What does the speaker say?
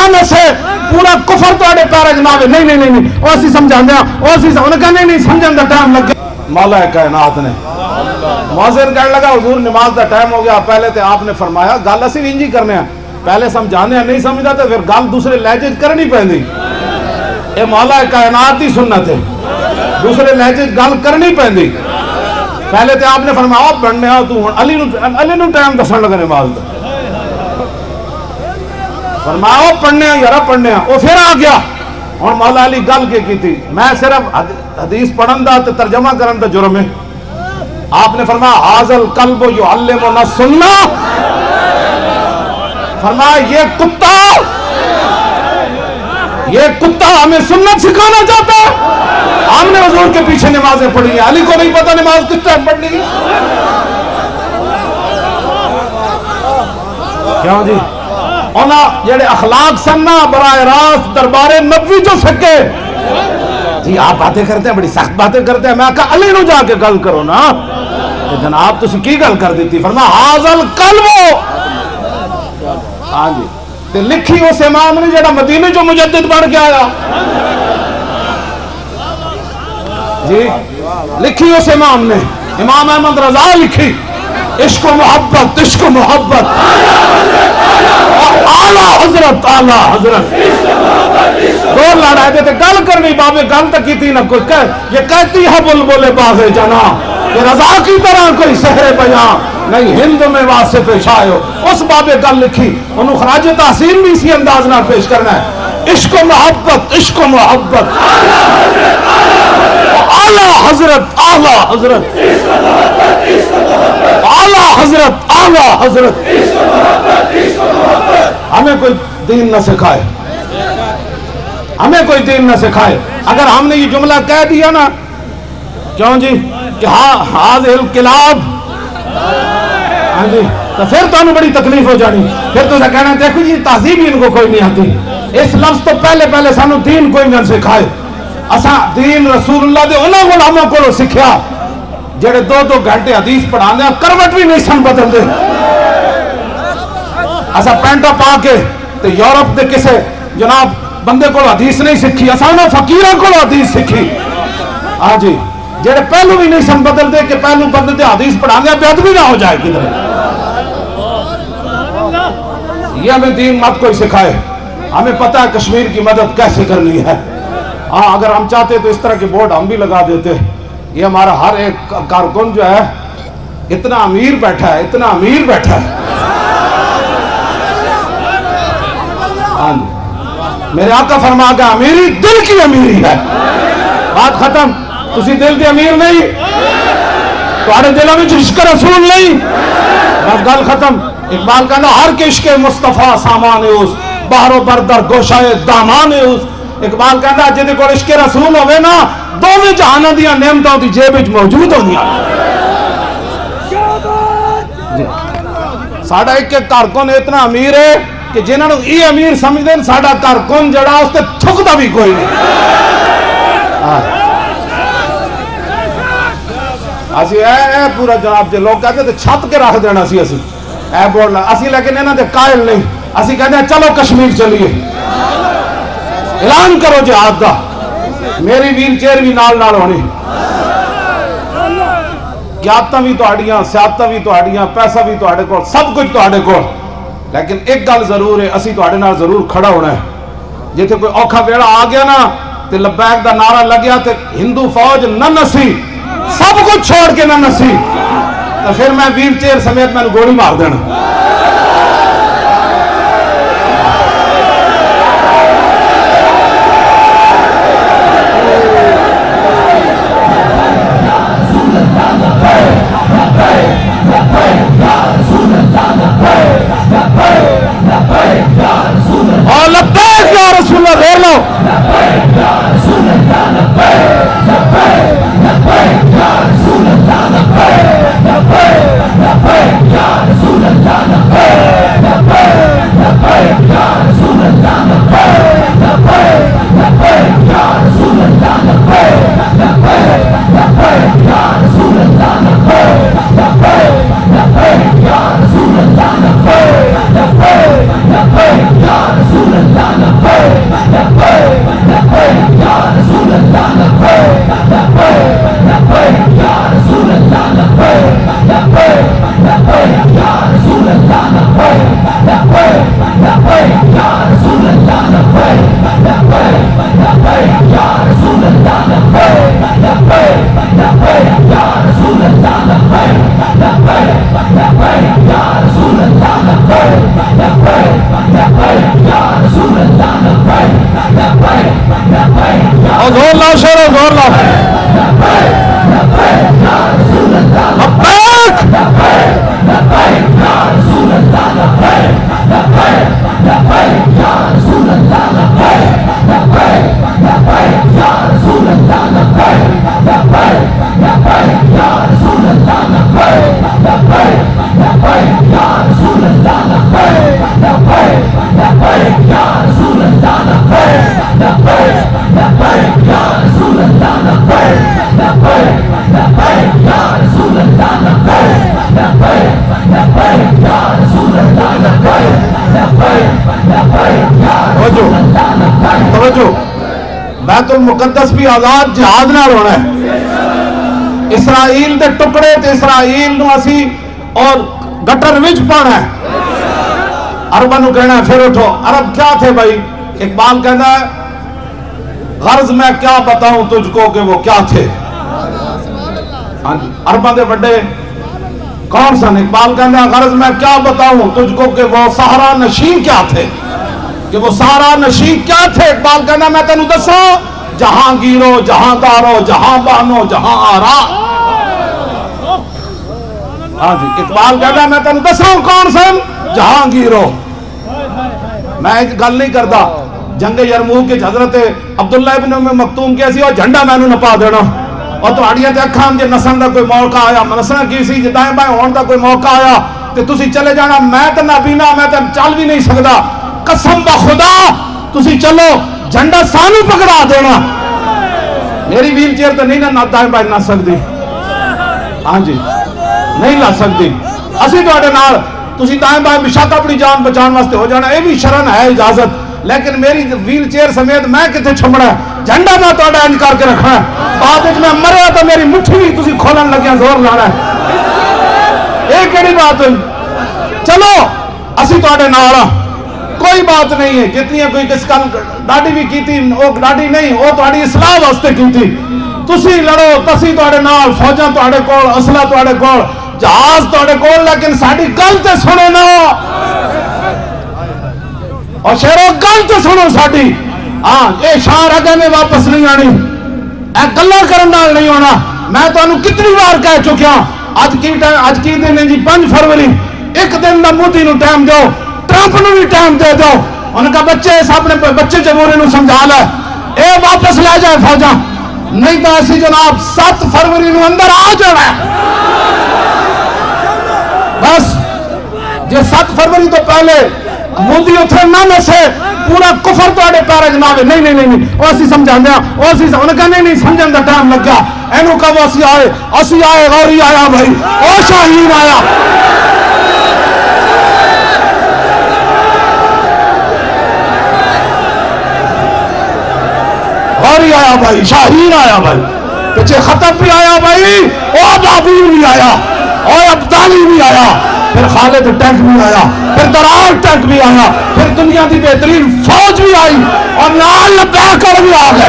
لعنت ہے پورا کفر تواڈے پیرے جناب نہیں نہیں نہیں نہیں او اسی سمجھاندے ہاں او اسی کہنے نہیں سمجھن دا ٹائم لگے مولا کائنات نے مؤذن کہنے لگا حضور نماز دا ٹائم ہو گیا پہلے تے آپ نے فرمایا گل اسی انجی کرنے ہیں پہلے سمجھانے ہیں نہیں سمجھدا تے پھر گل دوسرے لہجے کرنی پیندی اے مولا کائنات دی سنت ہے دوسرے لہجے گل کرنی پیندی پہلے تے آپ نے فرمایا پڑھنے آ تو علی نو ٹائم دسن لگا نماز دا فرمایا پڑھنے آ یارا پڑھنے آ وہ پھر آ گیا اور مولا علی گل کی تھی میں صرف حدیث پڑھن دا تے ترجمہ کرن دا جرم ہے آپ نے فرمایا حاضل قلب یعلمنا سننا فرمایا یہ کتا ہمیں سنت سکھانا چاہتا ہے ہم نے حضور کے پیچھے نمازیں پڑھی ہیں علی کو نہیں پتا نماز کس ٹائم پڑھنی ہے کیوں جی انہاں جڑے اخلاق سننا براہ راست دربار نبوی جو سکے جی آپ باتیں کرتے ہیں بڑی سخت باتیں کرتے ہیں میں کہا علی نو جا کے گل کرو نا جناب تسی کی گل کر دیتی فرمایا حاضل قلب ہاں جی تے لکھی اس امام نے جڑا مدینے جو مجدد بن کے آیا جی لکھی اس امام نے امام احمد رضا لکھی عشق و محبت اعلیٰ حضرت دو لڑائے دیتے گل کرنی بابے گل تک کی تھی نہ کوئی یہ کہتی ہے بلبل باغ جنا کہ رضا کی طرح کوئی سحر بیان نہیں ہند میں واصف شایو اس بابے گل لکھی انہوں خراج تحسین بھی اسی انداز نہ پیش کرنا ہے عشق و محبت اعلیٰ حضرت ہمیں کوئی دین نہ سکھائے اگر ہم نے یہ جملہ کہہ دیا نا کیوں جی کہ حاضر الکلاب ہاں جی تو پھر تو انہوں بڑی تکلیف ہو جانی پھر تو کہنا دیکھو جی تہذیب ان کو کوئی نہیں آتی اس لفظ تو پہلے سانو دین کوئی نہ سکھائے اساں دین رسول اللہ دے انہاں غلاموں کو سکھیا جڑے 2 گھنٹے حدیث پڑھاندے ہیں کروٹ بھی نہیں سن بدل دے اساں پینٹا پا کے تے یورپ دے کسے جناب بندے کو حدیث نہیں سکھی اساں نہ فقیراں کو حدیث سکھی ہاں جی جڑے پہلو بھی نہیں سن بدل دے کہ پہلو بدل دے حدیث پڑھاندے ہیں بے بھی نہ ہو جائے کدھر یہ ہمیں دین مت کوئی سکھائے ہمیں پتہ ہے کشمیر کی مدد کیسے کرنی ہے ہاں اگر ہم چاہتے تو اس طرح کے بورڈ ہم بھی لگا دیتے یہ ہمارا ہر ایک کارکن جو ہے اتنا امیر بیٹھا ہے ہاں جی میرے آقا فرما گیا امیری دل کی امیری ہے بات ختم تسی دل دی امیر نہیں تمہارے دلوں میں عشق رسول نہیں بس گل ختم اقبال کہنا ہر کے عشق مصطفیٰ سامان اس بہر و بردر گوشائے دامان اس اقبال کہنا جدے کو عشق رسول ہوئے نا دونوں جہانوں دیا نعمتوں دی جیب وچ موجود ہونی ساڈا ایک کارکن اتنا امیر ہے کہ جنہوں نے یہ امیر سمجھتے ہیں ساڈا کارکن جڑا اس تے تھکدا بھی کوئی نہیں اسی اے پورا جناب جے لوگ کہتے ہیں چھت کے رکھ دینا اسی اے بولنا اسی لیکن انہاں دے قائل نہیں اسی کہتے ہیں چلو کشمیر چلیے اعلان کرو جہاد دا میری ویل چیئر بھی نال ہونی قیادتاں بھی تہاڈیاں سیادتاں بھی تہاڈیاں پیسہ بھی تہاڈے کول سب کچھ تہاڈے کول لیکن ایک گل ضرور ہے اسی تہاڈے نال ضرور کھڑا ہونا ہے جتھے کوئی اوکھا ویڑا آ گیا نا تے لبیک دا نعرہ لگیا تے ہندو فوج نہ نسی سب کچھ چھوڑ کے نہ نسی تو پھر میں ویل چیئر سمیت میں گولی مار دینا اور لبیک یا رسول اللہ دیر لو یا رسول اللہ توجہ بیت المقدس بھی آزاد جہاد نال ہونا ہے. اسرائیل دے ٹکڑے تے اسرائیل نو اسی اور گٹر وچ پانا ہے. عرباں نو کہنا ہے پھر اٹھو. عرب کیا تھے بھائی؟ اقبال کہنا ہے غرض میں کیا بتاؤں تجھ کو کہ وہ کیا تھے. ہاں جی عرباں دے بڑے کون سن؟ اقبال کہنا ہے غرض میں کیا بتاؤں تجھ کو کہ وہ صحرا نشین کیا تھے. کہ وہ صحرا نشین کیا تھے؟ اقبال کہنا میں تینوں دساں جہاں گیرو جہاں دارو جہاں بانو جہاں آرا. ہاں جی اقبال کہنا میں تینوں دساں کون سن؟ جہاں گیرو. میں ایک گل نہیں کرتا جنگ یرموک کے حضرت عبداللہ ابن ام مکتوم کے سی اور جھنڈا میں نہ پا دینا اور تہاڈیاں تے اکھاں جے نسن دا کوئی موقع آیا نسنا کی سی جے دائیں بائیں ہون دا کوئی موقع آیا تے تسی چلے جانا. میں تے نابینا میں تے چل بھی نہیں سکدا. قسم بخدا تسی چلو جھنڈا سانو پکڑا دینا. میری ویل چیئر تے نہیں نہ دائیں بائیں نہ سکدی. ہاں جی نہیں لا سکدی. اسی تہاڈے نال تسی دائیں بائیں بشک اپنی جان بچان واسطے ہو جانا. اے بھی شرن ہے اجازت. لیکن میری ویل چیئر سمیت میں کتے چھمڑا ہے. جھنڈا میں تہاڈا انج کر کے رکھنا ہے. بعد وچ میں مریا تو میری مٹھی بھی تسی کھولن لگیاں زور لانا ہے. اے کیڑی بات ہوئی؟ چلو اسی تہاڈے نال ہاں. کوئی بات نہیں ہے. جتنی کوئی کس کل ڈاڈی بھی کیتی وہ ڈاڈی نہیں وہ تہاڈی اصلاح واسطے کیتی. تسی لڑو تسی تہاڈے نال فوجاں تہاڈے کول اسلحہ تہاڈے کول جہاز تہاڈے کول لیکن ساڈی گل تے سنو نا. اور شہروں گل تے سنو ساڈی. ہاں یہ شار اگے میں واپس نہیں آنی. اے گلاں کرن نال نہیں ہونا. میں تانوں کتنی بار کہہ چکیا اج کی دن ہے جی 5 فروری. ایک دن دا مودی نو ٹائم دو ٹرمپ نو بھی ٹائم دے دو. ان کا بچے اپنے بچے جمہوری نو سمجھا لے اے واپس لے جائے فوجاں. نہیں تو اسی جناب 7 فروری نو اندر آ جانا ہے. بس جے 7 فروری تو پہلے مودی اتھے نہ نسے پورا کفر تواڈے پیرے جناب. نہیں نہیں نہیں او اسی سمجھاندے ہاں. او اسی ان کا نہیں سمجھن دا ٹائم لگا. اینو کہو اسی آئے غوری آیا بھائی. او شاہین آیا. غوری آیا بھائی. شاہین آیا بھائی. پیچھے خطب بھی آیا بھائی. او بابور بھی آیا. او ابدالی بھی آیا. پھر خالد ٹینک بھی آیا. پھر درار ٹینک بھی آیا. پھر دنیا کی بہترین فوج بھی آئی اور نال لبیک بھی آ گئے.